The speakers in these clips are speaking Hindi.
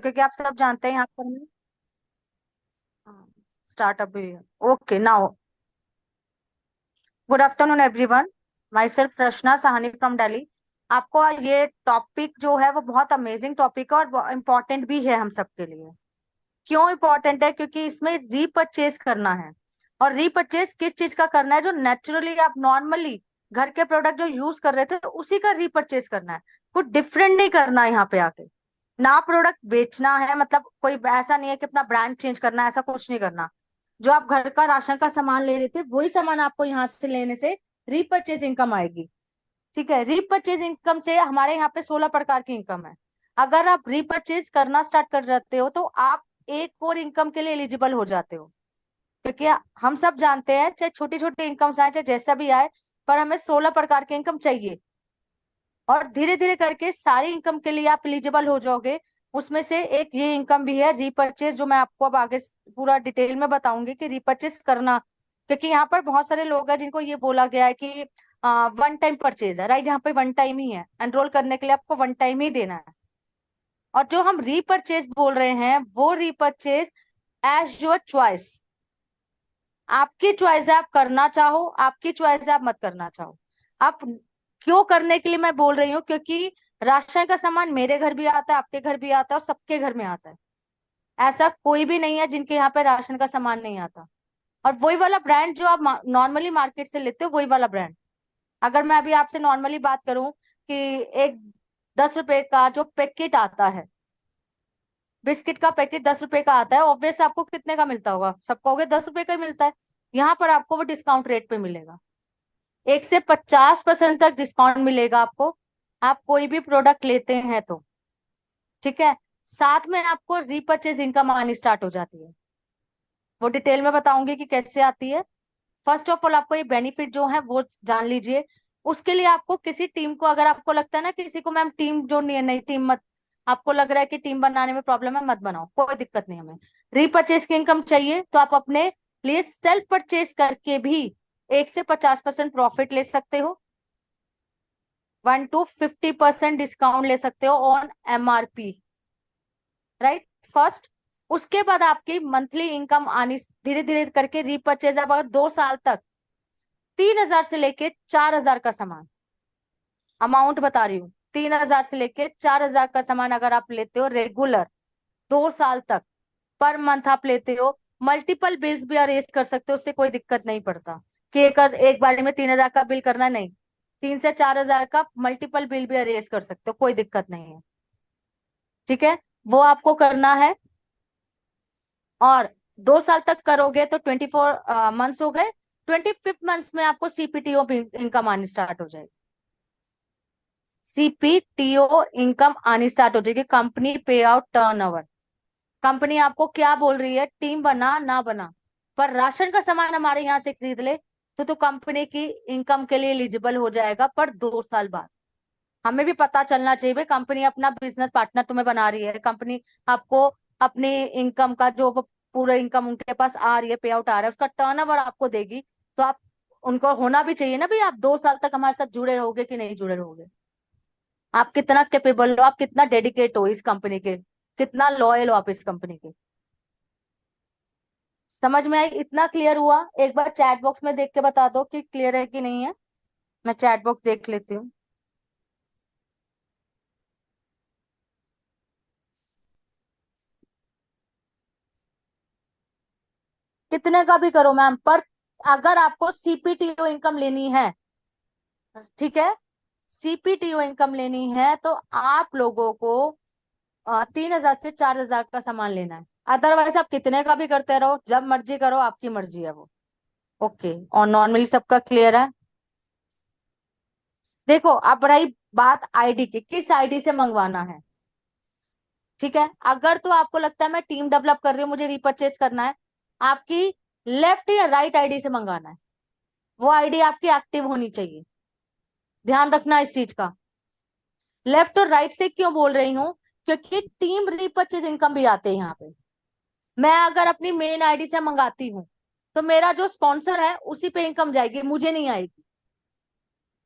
क्योंकि आप सब जानते हैं यहाँ पर स्टार्टअप भी है। Okay now, good afternoon everyone. Myself Rachna Sahni from Delhi. आपको ये टॉपिक जो है वो बहुत अमेजिंग टॉपिक है और इम्पोर्टेंट भी है हम सबके लिए। क्यों इम्पोर्टेंट है? क्योंकि इसमें रीपरचेज करना है। और रीपरचेज किस चीज का करना है? जो नेचुरली आप नॉर्मली घर के प्रोडक्ट जो यूज कर रहे थे तो उसी का रीपरचेज करना है। कुछ डिफरेंट नहीं करना है यहाँ पे आके। ना प्रोडक्ट बेचना है, मतलब कोई ऐसा नहीं है कि अपना ब्रांड चेंज करना है, ऐसा कुछ नहीं करना। जो आप घर का राशन का सामान ले रहे थे वही सामान आपको यहाँ से लेने से रीपरचेज इनकम आएगी। ठीक है, रीपरचेज इनकम से हमारे यहाँ पे 16 प्रकार की इनकम है। अगर आप रीपरचेज करना स्टार्ट कर जाते हो तो आप एक और इनकम के लिए एलिजिबल हो जाते हो। क्योंकि हम सब जानते हैं चाहे छोटी छोटी इनकम आए चाहे जैसा भी आए, पर हमें 16 प्रकार की इनकम चाहिए। और धीरे धीरे करके सारी इनकम के लिए आप एलिजिबल हो जाओगे। उसमें से एक ये इनकम भी है रीपरचेज, जो मैं आपको अब आगे पूरा डिटेल में बताऊंगी कि रीपरचेज करना। क्योंकि यहाँ पर बहुत सारे लोग हैं जिनको ये बोला गया है कि वन टाइम परचेज है, राइट? यहाँ पे वन टाइम ही है, एनरोल करने के लिए आपको वन टाइम ही देना है। और जो हम रीपरचेज बोल रहे हैं वो रीपरचेज एज योर चॉइस। आपकी चॉइस है, आप करना चाहो, आपकी चॉइस है, आप मत करना चाहो। आप क्यों करने के लिए मैं बोल रही हूँ? क्योंकि राशन का सामान मेरे घर भी आता है, आपके घर भी आता है, और सबके घर में आता है। ऐसा कोई भी नहीं है जिनके यहाँ पे राशन का सामान नहीं आता। और वही वाला ब्रांड जो आप नॉर्मली मार्केट से लेते हो, वही वाला ब्रांड। अगर मैं अभी आपसे नॉर्मली बात करूं कि एक 10 रुपए का जो पैकेट आता है, बिस्किट का पैकेट 10 रुपए का आता है, ऑब्वियस आपको कितने का मिलता होगा? सब कहोगे 10 रुपए का ही मिलता है। यहाँ पर आपको वो डिस्काउंट रेट पे मिलेगा। 1 से 50% तक डिस्काउंट मिलेगा आपको, आप कोई भी प्रोडक्ट लेते हैं तो। ठीक है, साथ में आपको रीपरचेज इनकम आनी स्टार्ट हो जाती है। वो डिटेल में बताऊंगी कि कैसे आती है। फर्स्ट ऑफ ऑल आपको ये बेनिफिट जो है वो जान लीजिए। उसके लिए आपको किसी टीम को, अगर आपको लगता है ना किसी को मैम टीम जोड़नी है, नहीं टीम मत। आपको लग रहा है कि टीम बनाने में प्रॉब्लम है, मत बनाओ, कोई दिक्कत नहीं। हमें रीपरचेज की इनकम चाहिए तो आप अपने लिए सेल्फ परचेज करके भी 1 से 50% प्रॉफिट ले सकते हो। 1 to 50% डिस्काउंट ले सकते हो ऑन MRP, राइट? फर्स्ट, उसके बाद आपकी मंथली इनकम आनी धीरे धीरे करके रीपरचेज। अब अगर 2 साल तक 3,000 से लेके 4,000 का सामान, अमाउंट बता रही हूँ, 3,000 से लेके 4,000 का सामान अगर आप लेते हो रेगुलर 2 साल तक, पर मंथ आप लेते हो, मल्टीपल बिल्स भी अरेज कर सकते हो, उससे कोई दिक्कत नहीं पड़ता कि एक बार में 3,000 का बिल करना, नहीं। 3 से 4,000 का मल्टीपल बिल भी अरेज कर सकते हो, कोई दिक्कत नहीं है। ठीक है, वो आपको करना है। और 2 साल तक करोगे तो 24 मंथ्स हो गए। 25th मंथ्स में आपको CPTO इनकम आनी स्टार्ट हो जाएगी। CPTO इनकम आनी स्टार्ट हो जाएगी, कंपनी पे आउट टर्नओवर। कंपनी आपको क्या बोल रही है? टीम बना ना बना, पर राशन का सामान हमारे यहाँ से खरीद ले तो कंपनी की इनकम के लिए एलिजिबल हो जाएगा, पर 2 साल बाद। हमें भी पता चलना चाहिए भाई, कंपनी अपना बिजनेस पार्टनर तुम्हें बना रही है, कंपनी आपको अपनी इनकम का जो वो पूरा इनकम उनके पास आ रही है, पे आउट आ रहा है, उसका टर्नओवर आपको देगी। तो आप, उनको होना भी चाहिए ना भाई, आप 2 साल तक हमारे साथ जुड़े रहोगे कि नहीं जुड़े रहोगे। आप कितना कैपेबल हो, आप कितना डेडिकेट हो इस कंपनी के, कितना लॉयल हो आप इस कंपनी के। समझ में आई? इतना क्लियर हुआ? एक बार चैट बॉक्स में देख के बता दो कि क्लियर है कि नहीं है। मैं चैट बॉक्स देख लेती हूँ। कितने का भी करो मैम, पर अगर आपको CPTO इनकम लेनी है, ठीक है, CPTO इनकम लेनी है तो आप लोगों को 3,000 से 4,000 का सामान लेना है। अदरवाइज आप कितने का भी करते रहो, जब मर्जी करो, आपकी मर्जी है वो। ओके, और नॉर्मली सबका क्लियर है? देखो, अब रही बात आईडी की, किस आईडी से मंगवाना है। ठीक है, अगर तो आपको लगता है मैं टीम डेवलप कर रही हूँ, मुझे रिपर्चेस करना है, आपकी लेफ्ट या राइट आईडी से मंगाना है। वो आईडी आपकी एक्टिव होनी चाहिए, ध्यान रखना इस चीज का। लेफ्ट और राइट से क्यों बोल रही हूँ? क्योंकि टीम रिपर्चेज इनकम भी आते हैं यहाँ पे। मैं अगर अपनी मेन आईडी से मंगाती हूँ तो मेरा जो स्पॉन्सर है उसी पे इनकम जाएगी, मुझे नहीं आएगी।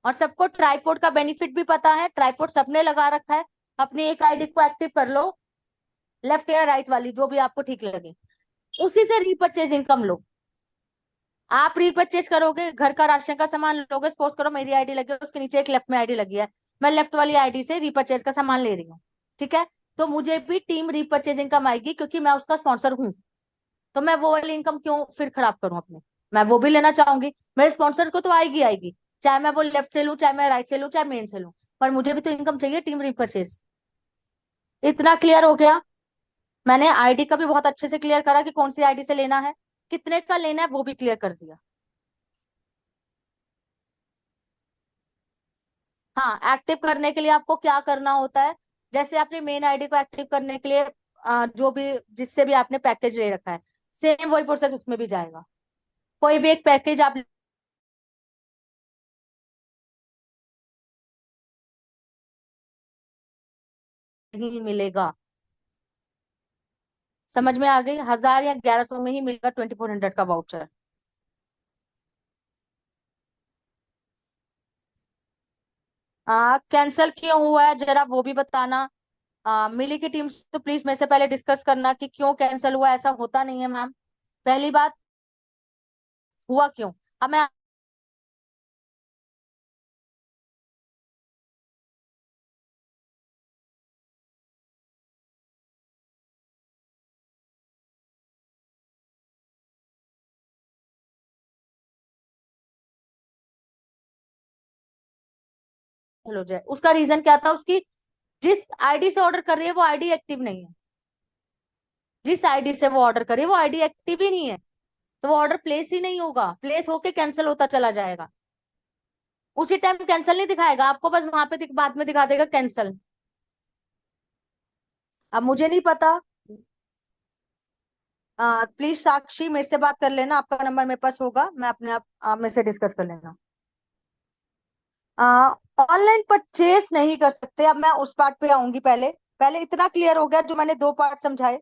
और सबको ट्राइपोड का बेनिफिट भी पता है, ट्राइपोड सबने लगा रखा है। अपनी एक आईडी को एक्टिव कर लो, लेफ्ट या राइट वाली, जो भी आपको ठीक लगे, उसी से रीपरचेज इनकम लो। आप रीपरचेज करोगे, घर का राशन का सामान लोगे, सपोज करो मेरी आईडी लगी है, उसके नीचे एक लेफ्ट में आईडी लगी है, मैं लेफ्ट वाली आईडी से रीपरचेज का सामान ले रही हूँ, ठीक है, तो मुझे भी टीम रीपरचेज इनकम आएगी, क्योंकि मैं उसका स्पॉन्सर हूँ। तो मैं वो वाली इनकम क्यों फिर खराब करूं अपने, मैं वो भी लेना चाहूंगी, मेरे स्पॉन्सर को तो आएगी आएगी, चाहे मैं वो लेफ्ट से लूं, चाहे मैं राइट से लूं, चाहे मेन से लूं, पर मुझे भी तो इनकम चाहिए टीम रीपरचेज। इतना क्लियर हो गया। मैंने आईडी का भी बहुत अच्छे से क्लियर करा कि कौन सी आईडी से लेना है, कितने का लेना है वो भी क्लियर कर दिया। हाँ, एक्टिव करने के लिए आपको क्या करना होता है, जैसे आपने मेन आईडी को एक्टिव करने के लिए जो भी जिससे भी आपने पैकेज ले रखा है, सेम वही प्रोसेस उसमें भी जाएगा। कोई भी एक पैकेज आप नहीं मिलेगा। समझ में आ गई, 1000 या 1100 में ही मिलेगा 2400 का वाउचर। कैंसिल क्यों हुआ है जरा वो भी बताना। मिली की टीम से तो प्लीज मेरे से पहले डिस्कस करना कि क्यों कैंसिल हुआ, ऐसा होता नहीं है मैम। पहली बात, हुआ क्यों, अब मैं हो जाए, उसका रीजन क्या था, उसकी जिस आईडी से ऑर्डर कर रही है वो आईडी एक्टिव नहीं है। जिस आईडी से वो ऑर्डर कर रही है वो आईडी एक्टिव ही नहीं है, तो वो ऑर्डर प्लेस ही नहीं होगा, प्लेस होके कैंसिल होता चला जाएगा। उसी टाइम कैंसिल नहीं दिखाएगा आपको, बस वहां पे बाद में दिखा देगा कैंसिल। अब मुझे नहीं पता, प्लीज साक्षी मेरे से बात कर लेना, आपका नंबर मेरे पास होगा, मैं अपने आप में से डिस्कस कर लेना। ऑनलाइन परचेस नहीं कर सकते, अब मैं उस पार्ट पे आऊंगी, पहले पहले इतना क्लियर हो गया जो मैंने दो पार्ट समझाए।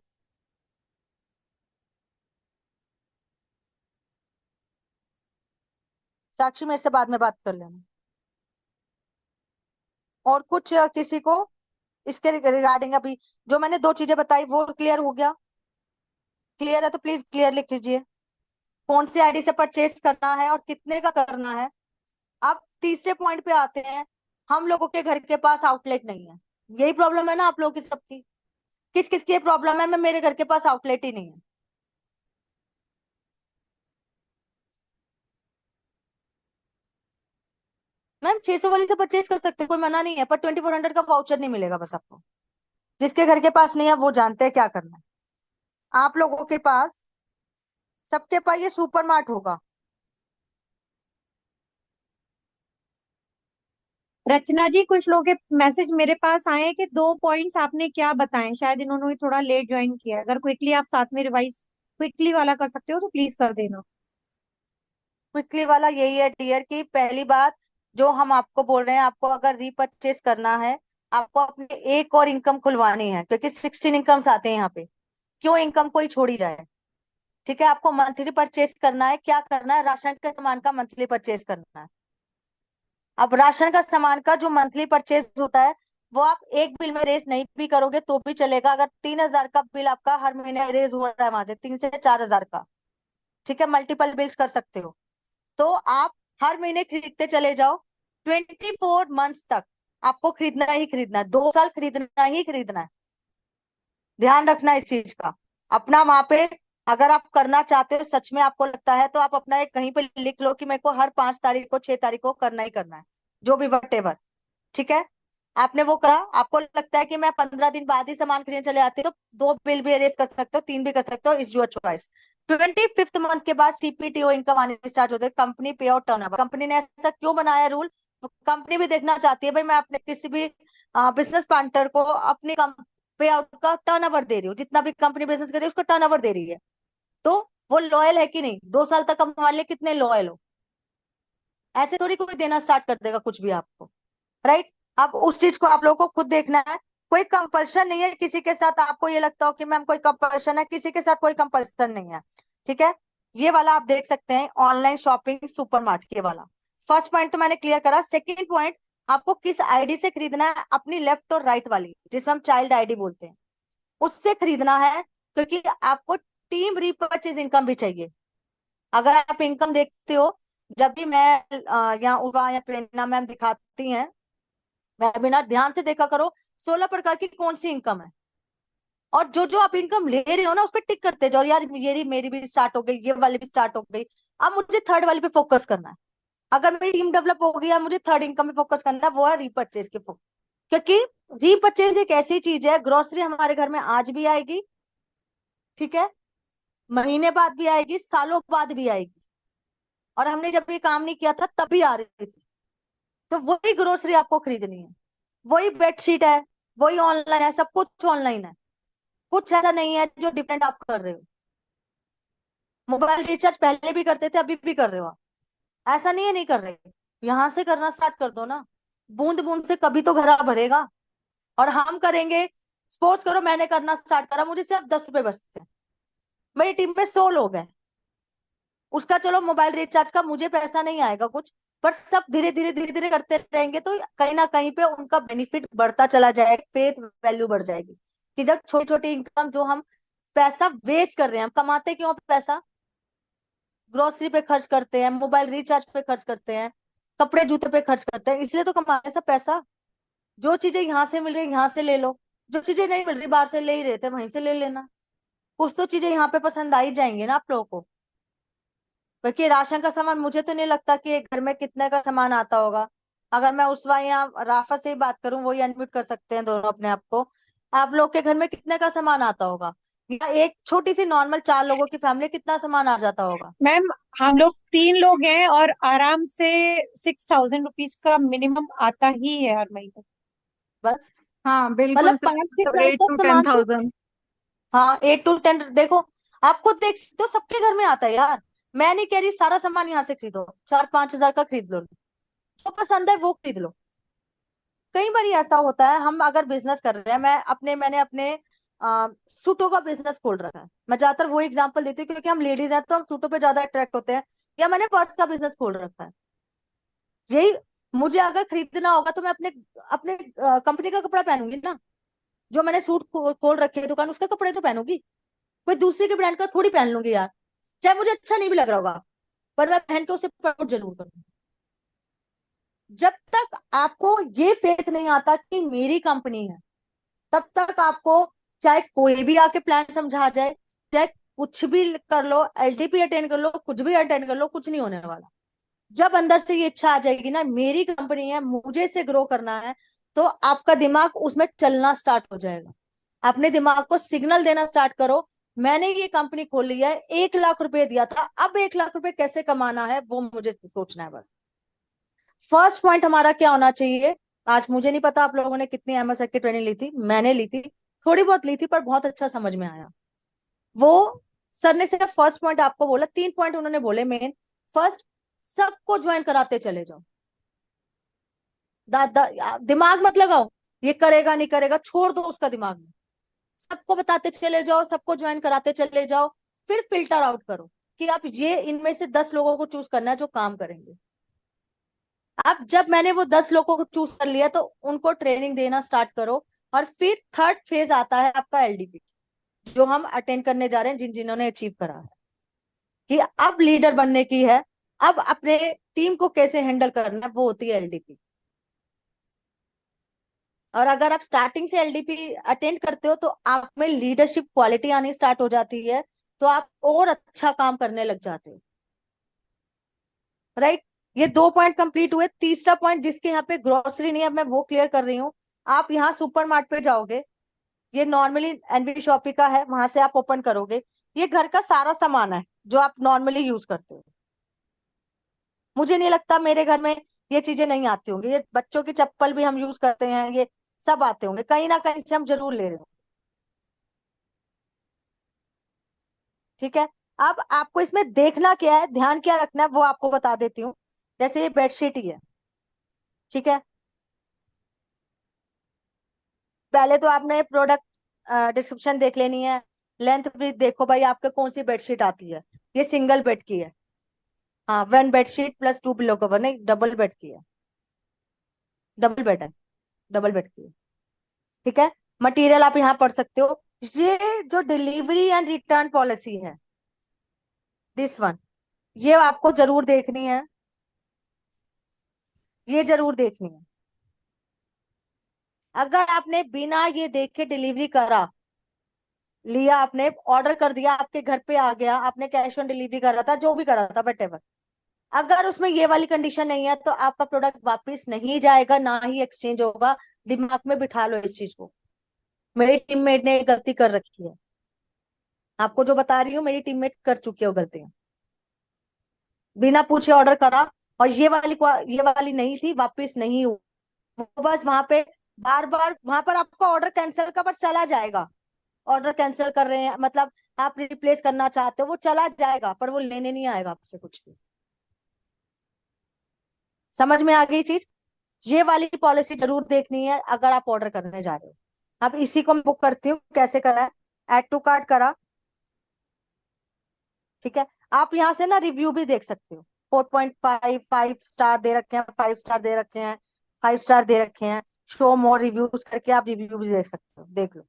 साक्षी मेरे से बाद में बात कर लेना। और कुछ किसी को इसके रिगार्डिंग अभी जो मैंने दो चीजें बताई वो क्लियर हो गया। क्लियर है तो प्लीज क्लियर लिख लीजिए, कौन सी आईडी से परचेस करना है और कितने का करना है। अब तीसरे पॉइंट पे आते हैं, हम लोगों के घर के पास आउटलेट नहीं है। यही प्रॉब्लम है ना आप लोगों की सबकी, किस किस की ये प्रॉब्लम है, मैं मेरे घर के पास आउटलेट ही नहीं है। मैम 600 वाली से परचेज कर सकते हैं, कोई मना नहीं है, पर 2400 का वाउचर नहीं मिलेगा बस आपको। जिसके घर के पास नहीं है वो जानते हैं क्या करना है। आप लोगों के पास, सबके पास ये सुपर मार्ट होगा। रचना जी, कुछ लोगों के मैसेज मेरे पास आए हैं कि दो पॉइंट्स आपने क्या बताएं, शायद इन्होंने थोड़ा लेट ज्वाइन किया है। अगर क्विकली आप साथ में रिवाइज क्विकली वाला कर सकते हो तो प्लीज कर देना। क्विकली वाला यही है डियर, की पहली बात जो हम आपको बोल रहे हैं, आपको अगर रीपरचेस करना है, आपको अपनी एक और इनकम खुलवानी है, क्योंकि 16 इनकम्स आते हैं यहाँ पे, क्यों इनकम कोई छोड़ी जाए। ठीक है, आपको मंथली परचेस करना है, क्या करना है, राशन के सामान का मंथली परचेस करना है। अब राशन का सामान का जो मंथली परचेज होता है, वो आप एक बिल में रेस नहीं भी करोगे तो भी चलेगा, अगर 3000 का बिल आपका हर महीने रेज हो रहा है वहां से 3 से 4000 का, ठीक है, मल्टीपल बिल्स कर सकते हो, तो आप हर महीने खरीदते चले जाओ, 24 मंथ्स तक आपको खरीदना ही खरीदना है, 2 साल खरीदना ही खरीदना है। ध्यान रखना इस चीज का, अपना वहां पे, अगर आप करना चाहते हो सच में आपको लगता है, तो आप अपना एक कहीं पे लिख लो कि मेरे को हर 5 तारीख को 6 तारीख को करना ही करना है, जो भी वट, ठीक है। आपने वो करा, आपको लगता है कि मैं 15 दिन बाद ही सामान खरीदने चले आती हूँ, तो 2 बिल भी अरेज कर सकते हो, 3 भी कर सकते हो, is your choice. 25th month के बाद सीपीटीओ इनकम आने स्टार्ट होते हैं, कंपनी पे आउट टर्नओवर। कंपनी ने ऐसा क्यों बनाया रूल, कंपनी भी देखना चाहती है भाई मैं अपने किसी भी बिजनेस पार्टनर को अपनी पे आउट का टर्नओवर दे रही हूँ, जितना भी कंपनी बिजनेस कर रही है उसको टर्नओवर दे रही है, तो वो लॉयल है कि नहीं, 2 साल तक हम मान लिया कितने लॉयल हो। ऐसे थोड़ी कोई देना स्टार्ट कर देगा कुछ भी आपको, राइट। अब उस चीज को आप लोगों को खुद देखना है, कोई कंपल्शन नहीं है किसी के साथ, आपको ये लगता हो कि मैम कोई कंपल्शन है, किसी के साथ कोई कंपल्सन नहीं है, ठीक है। ये वाला आप देख सकते हैं, ऑनलाइन शॉपिंग सुपरमार्ट के वाला। फर्स्ट पॉइंट तो मैंने क्लियर करा, सेकंड पॉइंट, आपको किस आईडी से खरीदना है, अपनी लेफ्ट और राइट वाली जिसे हम चाइल्ड आईडी बोलते हैं, उससे खरीदना है, क्योंकि आपको टीम रीपर्चेज इनकम भी चाहिए। अगर आप इनकम देखते हो, जब भी मैं या उर्वा या प्रेरणा मैम दिखाती हैं वेबिनार, ध्यान से देखा करो 16 प्रकार की कौन सी इनकम है, और जो जो आप इनकम ले रहे हो ना उस पर टिक करते जाओ, यार ये मेरी भी स्टार्ट हो गई, ये वाली भी स्टार्ट हो गई। अब मुझे थर्ड वाली पे फोकस करना है। अगर मेरी टीम डेवलप हो गई है, मुझे थर्ड इनकम पे फोकस करना है, वो है रीपर्चेज के फोकस। क्योंकि रीपर्चेज एक ऐसी चीज है, ग्रोसरी हमारे घर में आज भी आएगी, ठीक है, महीने बाद भी आएगी, सालों बाद भी आएगी। और हमने जब ये काम नहीं किया था तब भी आ रही थी। तो वही ग्रोसरी आपको खरीदनी है, वही बेडशीट है, वही ऑनलाइन है, सब कुछ ऑनलाइन है। कुछ ऐसा नहीं है जो डिपेंड आप कर रहे हो। मोबाइल रिचार्ज पहले भी करते थे, अभी भी कर रहे हो आप, ऐसा नहीं है नहीं कर रहे। यहाँ से करना स्टार्ट कर दो ना, बूंद बूंद से कभी तो घड़ा भरेगा। और हम करेंगे, सपोज करो मैंने करना स्टार्ट करा, मुझे सिर्फ 10 रुपए बचते हैं, मेरी टीम में 100 लोग हैं, उसका चलो मोबाइल रिचार्ज का मुझे पैसा नहीं आएगा कुछ, पर सब धीरे धीरे करते रहेंगे तो कहीं ना कहीं पे उनका बेनिफिट बढ़ता चला जाएगा, फेथ वैल्यू बढ़ जाएगी। कि जब छोटी छोटी इनकम जो हम पैसा वेस्ट कर रहे हैं, हम कमाते क्यों पैसा, ग्रोसरी पे खर्च करते हैं, मोबाइल रिचार्ज पे खर्च करते हैं, कपड़े जूते पे खर्च करते हैं, इसलिए तो कमाते हैं सब पैसा। जो चीजें यहाँ से मिल रही यहाँ से ले लो, जो चीजें नहीं मिल रही बाहर से ले ही रहे थे वहीं से ले लेना। कुछ तो चीजें यहाँ पे पसंद आ ही जाएंगी ना आप लोगों को। क्योंकि राशन का सामान मुझे तो नहीं लगता कि एक घर में कितने का सामान आता होगा। अगर मैं उसवा या राफा से ही बात करूं, वो ही अनम्यूट कर सकते हैं दोनों अपने आप को। आप लोग के घर में कितने का सामान आता होगा, या एक छोटी सी नॉर्मल 4 लोगों की फैमिली कितना सामान आ जाता होगा। मैम हम लोग 3 लोग हैं और आराम से 6,000 रुपीज का मिनिमम आता ही है हर महीने। बस, हाँ बिल्कुल मतलब सर, 5 6 लाख एट का टू टेन सामान तो, थाउजेंड हाँ 8 to 10 देखो, आप खुद देख सकते हो सबके घर में आता है यार। मैं नहीं कह रही सारा सामान यहाँ से खरीदो, 4 5 हजार का खरीद लो, जो पसंद है वो खरीद लो। कई बार ऐसा होता है, हम अगर बिजनेस कर रहे हैं, मैंने अपने सूटों का बिजनेस खोल रखा है, मैं ज्यादातर वो एग्जांपल देती हूँ क्योंकि हम लेडीज हैं तो हम सूटों पे ज्यादा अट्रैक्ट होते हैं। या मैंने पर्स का बिजनेस खोल रखा है, यही, मुझे अगर खरीदना होगा तो मैं अपने अपने कंपनी का कपड़ा पहनूंगी ना। जो मैंने सूट खोल रखे है दुकान, उसके कपड़े तो पहनूंगी, कोई दूसरे के ब्रांड का थोड़ी पहन लूंगी यार। चाहे मुझे अच्छा नहीं भी लग रहा होगा, पर मैं पहन के उसे प्रमोट जरूर करूंगी। जब तक आपको ये फेथ नहीं आता कि मेरी कंपनी है, तब तक आपको, चाहे कोई भी आके प्लान समझा जाए, चाहे कुछ भी कर लो, एलटीपी अटेंड कर लो, कुछ भी अटेंड कर लो, कुछ नहीं होने वाला। जब अंदर से ये इच्छा आ जाएगी ना मेरी कंपनी है, मुझे इसे ग्रो करना है, तो आपका दिमाग उसमें चलना स्टार्ट हो जाएगा। अपने दिमाग को सिग्नल देना स्टार्ट करो, मैंने ये कंपनी खोल ली है, 1 लाख रुपए दिया था, अब 1 लाख रुपए कैसे कमाना है वो मुझे सोचना है बस। फर्स्ट पॉइंट हमारा क्या होना चाहिए। आज मुझे नहीं पता आप लोगों ने कितनी एमएसएफ की ट्रेनिंग ली थी, मैंने ली थी, थोड़ी बहुत ली थी, पर बहुत अच्छा समझ में आया। वो सर ने सिर्फ फर्स्ट पॉइंट आपको बोला, 3 पॉइंट उन्होंने बोले मेन। फर्स्ट, सबको ज्वाइन कराते चले जाओ। दिमाग मत लगाओ, ये करेगा नहीं करेगा, छोड़ दो उसका दिमाग में। सबको बताते चले जाओ, सबको ज्वाइन कराते चले जाओ। फिर फिल्टर आउट करो कि आप ये इनमें से 10 लोगों को चूज करना है जो काम करेंगे। अब जब मैंने वो 10 लोगों को चूज कर लिया तो उनको ट्रेनिंग देना स्टार्ट करो। और फिर थर्ड फेज आता है आपका एलडीपी, जो हम अटेंड करने जा रहे हैं, जिन्होंने अचीव करा है, कि अब लीडर बनने की है, अब अपने टीम को कैसे हैंडल करना है, वो होती है एलडीपी। और अगर आप स्टार्टिंग से एलडीपी अटेंड करते हो तो आप में लीडरशिप क्वालिटी आनी स्टार्ट हो जाती है, तो आप और अच्छा काम करने लग जाते हो। राइट, ये 2 पॉइंट कंप्लीट हुए। तीसरा पॉइंट जिसके यहाँ पे ग्रोसरी नहीं है, अब मैं वो क्लियर कर रही हूँ। आप यहाँ सुपर मार्ट पे जाओगे, ये नॉर्मली एनवी शॉपी का है, वहां से आप ओपन करोगे, ये घर का सारा सामान है जो आप नॉर्मली यूज करते हो। मुझे नहीं लगता मेरे घर में ये चीजें नहीं आती होंगी, ये बच्चों की चप्पल भी हम यूज करते हैं, ये सब आते होंगे, कहीं ना कहीं से हम जरूर ले रहे हो। ठीक है, अब आपको इसमें देखना क्या है, ध्यान क्या रखना है, वो आपको बता देती हूँ। जैसे ये बेडशीट ही है, ठीक है, पहले तो आपने प्रोडक्ट डिस्क्रिप्शन देख लेनी है, लेंथ ब्रीथ देखो भाई आपके कौन सी बेडशीट आती है। ये सिंगल बेड की है, हाँ 1 बेडशीट प्लस 2 पिलो कवर, नहीं डबल बेड की है, डबल बेड है, डबल बेड की है। ठीक है, मटेरियल आप यहाँ पढ़ सकते हो, ये जो डिलीवरी एंड रिटर्न पॉलिसी है, दिस वन, ये आपको जरूर देखनी है, ये जरूर देखनी है। अगर आपने बिना ये देखे डिलीवरी करा, लिया आपने, ऑर्डर कर दिया, आपके घर पे आ गया, आपने कैश ऑन डिलीवरी करा था, जो भी करा था बट एवर, अगर उसमें ये वाली कंडीशन नहीं है तो आपका प्रोडक्ट वापस नहीं जाएगा, ना ही एक्सचेंज होगा। दिमाग में बिठा लो इस चीज को। मेरी टीममेट ने एक गलती कर रखी है, आपको जो बता रही हूँ, मेरी टीममेट कर चुकी है वो गलतियां। बिना पूछे ऑर्डर करा, और ये वाली नहीं थी, वापस नहीं हुई। वो बस वहां पे बार बार वहां पर आपका ऑर्डर कैंसिल का बस चला जाएगा। ऑर्डर कैंसिल कर रहे हैं मतलब आप रिप्लेस करना चाहते हो, वो चला जाएगा, पर वो लेने नहीं आएगा आपसे कुछ भी। समझ में आ गई चीज? ये वाली पॉलिसी जरूर देखनी है अगर आप ऑर्डर करने जा रहे हो। अब इसी को मैं बुक करती हूँ, कैसे करा है, ऐड टू कार्ट करा, ठीक है। आप यहाँ से ना रिव्यू भी देख सकते हो। 4.5 5 स्टार दे रखे हैं, 5 स्टार दे रखे हैं, 5 स्टार दे रखे हैं। शो मोर रिव्यूज करके आप रिव्यू भी देख सकते हो, देख लो।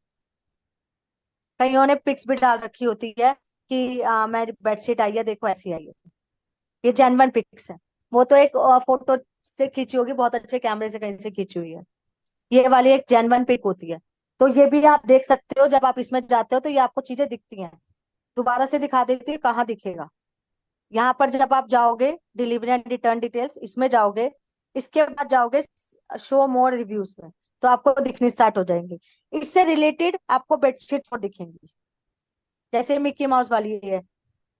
कईयों ने पिक्स भी डाल रखी होती है कि मेरी बेडशीट आई है, देखो ऐसी आई है। ये जेन्युइन पिक्स है। वो तो एक फोटो से खींची होगी, बहुत अच्छे कैमरे से कहीं से खींची हुई है। ये वाली एक जेन्युइन पिक होती है। तो ये भी आप देख सकते हो, जब आप इसमें जाते हो तो ये आपको चीजें दिखती हैं। दोबारा से दिखा देती है, कहाँ दिखेगा। यहाँ पर जब आप जाओगे डिलीवरी एंड रिटर्न डिटेल्स, इसमें जाओगे, इसके बाद जाओगे शो मोर रिव्यूज में, तो आपको दिखनी स्टार्ट हो जाएंगी। इससे रिलेटेड आपको बेडशीट और दिखेंगी। जैसे मिक्की माउस वाली ये है,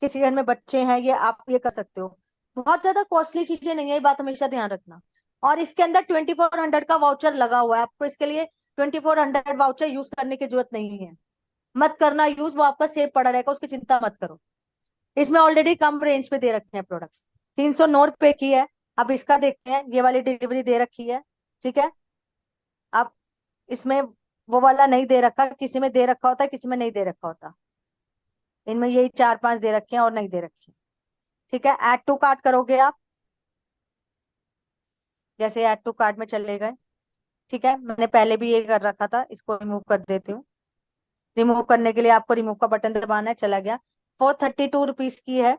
किसी घर में बच्चे हैं, ये आप ये कर सकते हो। बहुत ज्यादा कॉस्टली चीजें नहीं है, ये बात हमेशा ध्यान रखना। और इसके अंदर 2400 का वाउचर लगा हुआ है, आपको इसके लिए 2400 वाउचर यूज करने की जरूरत नहीं है। मत करना यूज, वो आपका सेव पड़ा रहेगा, उसकी चिंता मत करो। इसमें ऑलरेडी कम रेंज पे दे रखे हैं प्रोडक्ट्स। 309 रुपए की है। अब इसका देखते हैं, ये वाली डिलीवरी दे रखी है, ठीक है। अब इसमें वो वाला नहीं दे रखा, किसी में दे रखा होता है, किसी में नहीं दे रखा होता। इनमें यही 4 5 दे रखे हैं और नहीं दे रखे हैं। ठीक है, ऐड टू कार्ट करोगे आप, जैसे ऐड टू कार्ट में चले गए, ठीक है। मैंने पहले भी ये कर रखा था, इसको रिमूव कर देती हूँ। रिमूव करने के लिए आपको रिमूव का बटन दबाना है, चला गया। 432 रुपीज की है,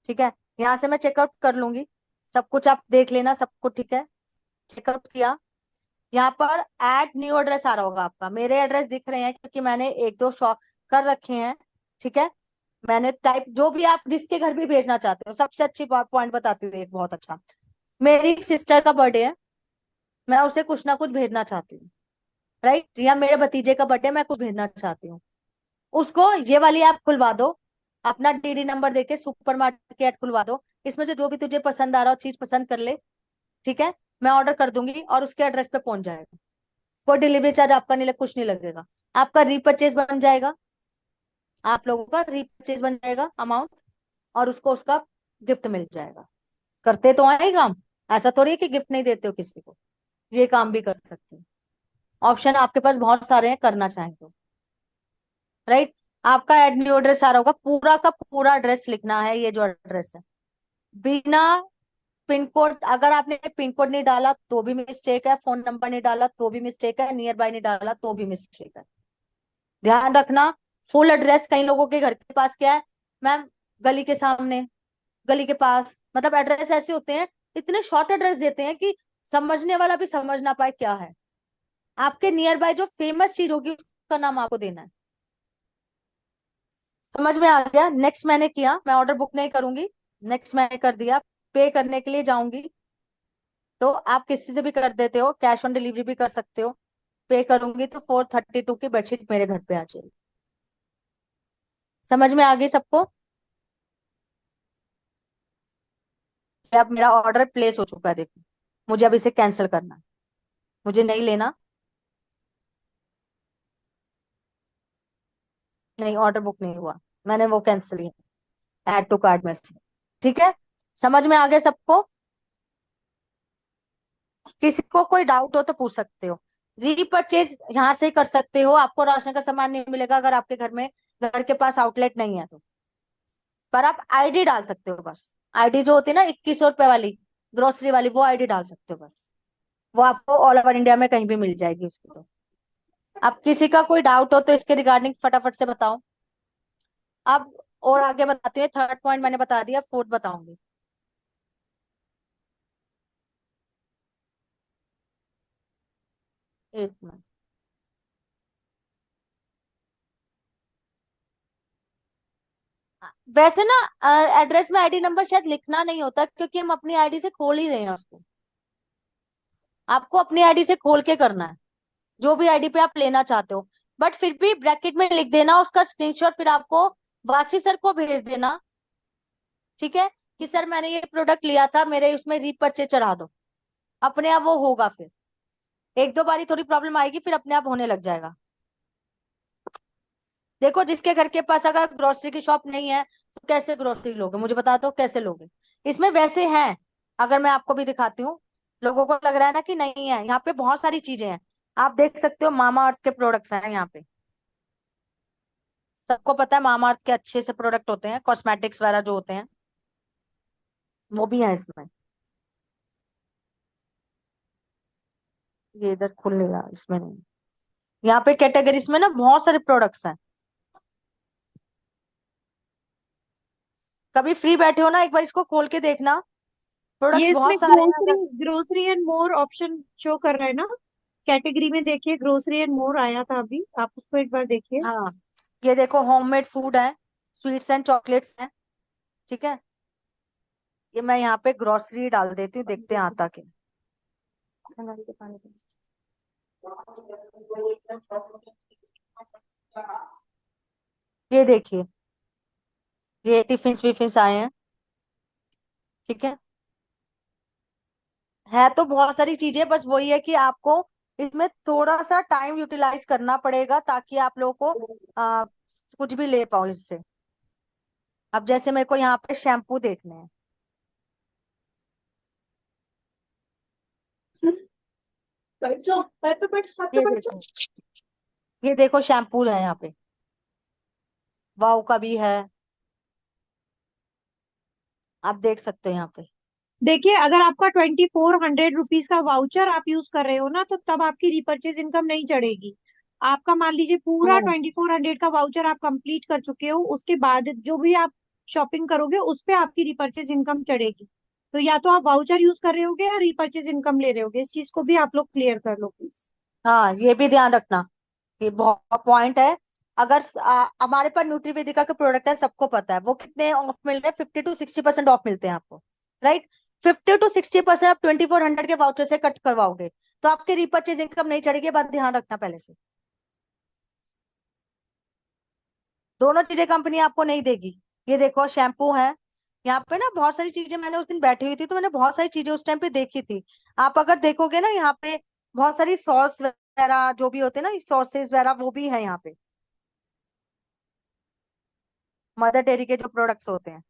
ठीक है। यहाँ से मैं चेकआउट कर लूंगी, सब कुछ आप देख लेना, सब कुछ ठीक है। चेकआउट किया, यहाँ पर ऐड न्यू एड्रेस आ रहा होगा आपका, मेरे एड्रेस दिख रहे हैं क्योंकि मैंने एक दो शॉप कर रखे हैं, ठीक है। मैंने टाइप, जो भी आप जिसके घर भी भेजना चाहते हो, सबसे अच्छी पॉइंट बताती हूँ एक बहुत अच्छा। मेरी सिस्टर का बर्थडे है, मैं उसे कुछ ना कुछ भेजना चाहती हूँ, राइट, या मेरे भतीजे का बर्थडे, मैं कुछ भेजना चाहती हूँ। उसको ये वाली ऐप खुलवा दो, अपना डीडी नंबर देके सुपर मार्केट खुलवा दो। इसमें जो जो भी तुझे पसंद आ रहा हो चीज पसंद कर ले, ठीक है। मैं ऑर्डर कर दूंगी और उसके एड्रेस पे पहुंच जाएगा। कोई डिलीवरी चार्ज आपका नहीं लग, कुछ नहीं लगेगा। आपका रीपरचेज बन जाएगा, आप लोगों का रीपरचेज बन जाएगा अमाउंट, और उसको उसका गिफ्ट मिल जाएगा। करते तो आए काम, ऐसा थोड़ी है कि गिफ्ट नहीं देते हो किसी को, ये काम भी कर सकते हो। ऑप्शन आपके पास बहुत सारे हैं, करना चाहें तो, राइट। आपका एडमिन एड्रेस आ रहा होगा, पूरा का पूरा एड्रेस लिखना है, ये जो एड्रेस है। बिना पिन कोड, अगर आपने पिन कोड नहीं डाला तो भी मिस्टेक है, फोन नंबर नहीं डाला तो भी मिस्टेक है, नियर बाय नहीं डाला तो भी मिस्टेक है। ध्यान रखना। फुल एड्रेस, कई लोगों के घर के पास क्या है, मैम, गली के सामने, गली के पास, मतलब एड्रेस ऐसे होते हैं, इतने शॉर्ट एड्रेस देते हैं कि समझने वाला भी समझ ना पाए क्या है। आपके नियर बाय जो फेमस चीज होगी उसका नाम आपको देना है। समझ में आ गया? नेक्स्ट मैंने किया, मैं ऑर्डर बुक नहीं करूंगी, नेक्स्ट मैंने कर दिया। पे करने के लिए जाऊंगी, तो आप किसी से भी कर देते हो, कैश ऑन डिलीवरी भी कर सकते हो। पे करूंगी तो 432 की बेडशीट मेरे घर पे आ जाएगी। समझ में आ गई सबको? अब मेरा ऑर्डर प्लेस हो चुका है, देखो। मुझे अब इसे कैंसिल करना है, मुझे नहीं लेना। नहीं, ऑर्डर बुक नहीं हुआ, मैंने वो कैंसिल किया ऐड टू कार्ट में से, ठीक है। समझ में आ गया सबको? किसी को कोई डाउट हो तो पूछ सकते हो। रीपरचेज यहाँ से ही कर सकते हो, आपको राशन का सामान नहीं मिलेगा अगर आपके घर में, घर के पास आउटलेट नहीं है तो। पर आप आईडी डाल सकते हो बस। आईडी जो होती है ना 2100 रुपए वाली, ग्रोसरी वाली, वो आईडी डाल सकते हो बस। वो आपको ऑल ओवर इंडिया में कहीं भी मिल जाएगी उसकी तो। अब किसी का कोई डाउट हो तो इसके रिगार्डिंग फटाफट से बताओ। अब और आगे बताती हूँ, थर्ड पॉइंट मैंने बता दिया, फोर्थ बताऊंगी। एक मिनट। वैसे ना एड्रेस में आईडी नंबर शायद लिखना नहीं होता, क्योंकि हम अपनी आईडी से खोल ही रहे हैं उसको। आपको अपनी आईडी से खोल के करना है, जो भी आईडी पे आप लेना चाहते हो। बट फिर भी ब्रैकेट में लिख देना उसका स्क्रीनशॉट, फिर आपको वासी सर को भेज देना। ठीक है, कि सर मैंने ये प्रोडक्ट लिया था, मेरे उसमें रीपर्चेज चढ़ा दो। अपने आप वो होगा। फिर एक दो बारी थोड़ी प्रॉब्लम आएगी, फिर अपने आप होने लग जाएगा। देखो, जिसके घर के पास अगर ग्रोसरी की शॉप नहीं है तो कैसे ग्रोसरी लोगे, मुझे बता दो कैसे लोगे। इसमें वैसे हैं, अगर मैं आपको भी दिखाती हूँ। लोगों को लग रहा है ना कि नहीं है, यहाँ पे बहुत सारी चीजें हैं। आप देख सकते हो, मामा अर्थ के प्रोडक्ट्स हैं यहाँ पे। सबको पता है मामा अर्थ के अच्छे से प्रोडक्ट होते हैं, कॉस्मेटिक्स वगैरह जो होते हैं वो भी है इसमें। ये इधर खुल नहीं रहा, इसमें नहीं। यहाँ पे कैटेगरीज में ना बहुत सारे प्रोडक्ट्स हैं। कभी फ्री बैठे हो ना, एक बार इसको खोल के देखना। प्रोडक्ट्स ये इसमें बहुत सारे हैं ग्रोसरी अगर। Grocery and more option show कर रहा है ना? कैटेगरी में देखिए, ग्रोसरी एंड मोर आया था अभी, आप उसको एक बार देखिए। हाँ, ये देखो होममेड फूड है, स्वीट्स एंड चॉकलेट्स हैं। ठीक है, ये मैं यहाँ पे ग्रोसरी डाल देती हूँ, देखते हैं आता क्या। ये देखिए, ये टिफिन विफिन आए हैं। ठीक है तो बहुत सारी चीजें, बस वही है कि आपको इसमें थोड़ा सा टाइम यूटिलाइज करना पड़ेगा, ताकि आप लोगों को आ, कुछ भी ले पाओ इससे। अब जैसे मेरे को यहाँ पे शैम्पू देखने हैं। बैठ जाओ, पैर पे बैठ, हाथ पे ये बैठ देखो, जाओ। ये देखो शैम्पू है यहाँ पे। वाव का भी है, आप देख सकते हो यहाँ पे। देखिए, अगर आपका 2400 रुपीज का वाउचर आप यूज कर रहे हो ना, तो तब आपकी रिपर्चेज इनकम नहीं चढ़ेगी। आपका मान लीजिए पूरा हाँ 2400 का वाउचर आप कंप्लीट कर चुके हो, उसके बाद जो भी आप शॉपिंग करोगे उस पे आपकी रिपर्चेज इनकम चढ़ेगी। तो या तो आप वाउचर यूज कर रहे होगे या रिपर्चेज इनकम ले रहे होगे, इस चीज को भी आप लोग क्लियर कर लो प्लीज। हाँ, ये भी ध्यान रखना, ये बहुत पॉइंट है। अगर हमारे पास न्यूट्रीवेदिका के प्रोडक्ट है, सबको पता है वो कितने ऑफ मिल रहे हैं, 50 to 60% ऑफ मिलते हैं आपको। राइट, 50 to 60% आप 2400 के वाउचर से कट करवाओगे, तो आपकी रिपर्चेज इनकम नहीं चढ़ेगी, ये बात ध्यान रखना पहले से। दोनों चीजें कंपनी आपको नहीं देगी। ये देखो शैम्पू है यहाँ पे ना, बहुत सारी चीजें, मैंने उस दिन बैठी हुई थी तो मैंने बहुत सारी चीजें उस टाइम पे देखी थी। आप अगर देखोगे ना यहाँ पे, बहुत सारी सॉस वगैरह जो भी होते हैं ना, सॉसेस वगैरह वो भी है यहाँ पे। मदर डेयरी के जो प्रोडक्ट्स होते हैं,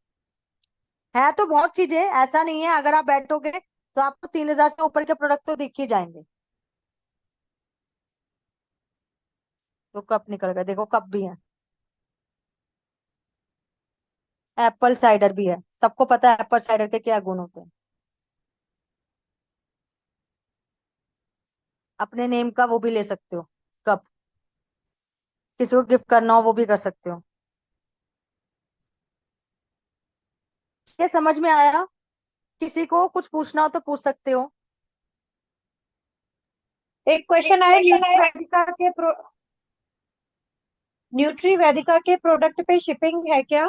है तो बहुत चीजें, ऐसा नहीं है। अगर आप बैठोगे तो आपको 3000 से ऊपर के प्रोडक्ट तो दिख ही जाएंगे। तो कप निकल गए, देखो कप भी है। एप्पल साइडर भी है, सबको पता है एप्पल साइडर के क्या गुण होते हैं। अपने नेम का वो भी ले सकते हो, कप। किसी को गिफ्ट करना हो वो भी कर सकते हो। ये समझ में आया? किसी को कुछ पूछना हो तो पूछ सकते हो। एक क्वेश्चन आया, न्यूट्री वेदिका के प्रोडक्ट पे शिपिंग है क्या?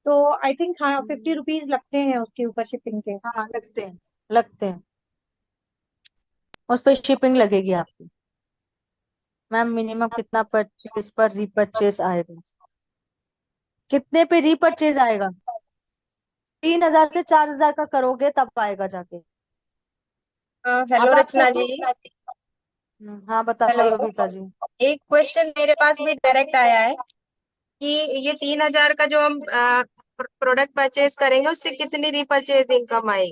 तो आई थिंक हाँ, 50 रुपीज लगते हैं उसके ऊपर शिपिंग के। हाँ लगते हैं, लगते हैं। उस पर शिपिंग लगेगी आपकी। मैम मिनिमम कितना परचेज पर रीपरचेज आएगा? कितने पे रीपरचेज आएगा? 3000 से 4000 का करोगे तब आएगा जाके। हेलो अब आप रचना सोचो। जी। हाँ हेलो। बताओ योगिता जी। एक क्वेश्चन मेरे पास भी डायरेक्ट आया है कि ये 3000 का जो हम प्रोडक्ट परचेज करेंगे उससे कितनी रिपरचेज इनकम आएगी?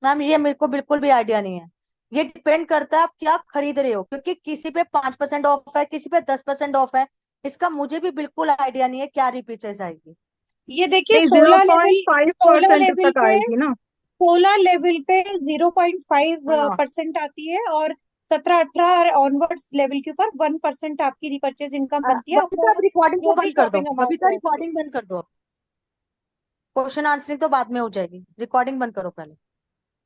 मैम ये मेरे को बिल्कुल भी आइडिया नहीं है। ये डिपेंड करता है आप क्या खरीद रहे हो, क्योंकि किसी पे 5% ऑफ है, किसी पे 10% ऑफ है। इसका मुझे भी बिल्कुल आइडिया नहीं है क्या रिपीचेज आएगी। ये देखिए नहीं, zero 16 level, point five 16 percent level तक पे आएगी ना। 16 लेवल पे 0.5 हाँ परसेंट आती है, और 17 18 ऑनवर्ड्स लेवल के ऊपर 1% आपकी रिपर्चेज इनकम बनती है बबीता, आपको, अब रिकॉर्डिंग को जो भी बंद कर दो, शॉपिंग अमाउंट बबीता हो। रिकॉर्डिंग बंद कर दो। क्वेश्चन आंसरिंग तो बाद में हो जाएगी, रिकॉर्डिंग बंद करो पहले।